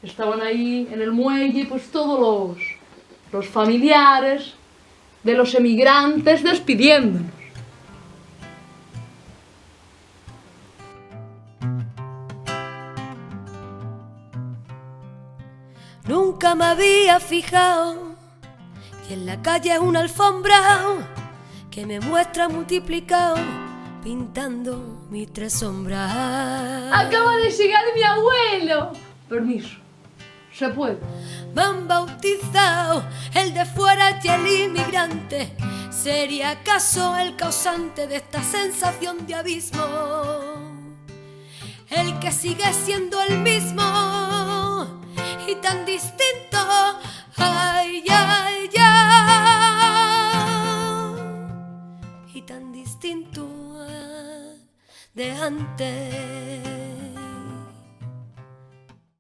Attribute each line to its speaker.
Speaker 1: Estaban ahí en el muelle pues todos los familiares de los emigrantes despidiéndonos.
Speaker 2: Nunca me había fijado que en la calle es una alfombra que me muestra multiplicado pintando mis tres sombras.
Speaker 1: Acaba de llegar mi abuelo. Permiso, se puede.
Speaker 2: Me han bautizado el de fuera y el inmigrante. ¿Sería acaso el causante de esta sensación de abismo? El que sigue siendo el mismo y tan distinto, ay, ay, ay, y tan distinto de antes.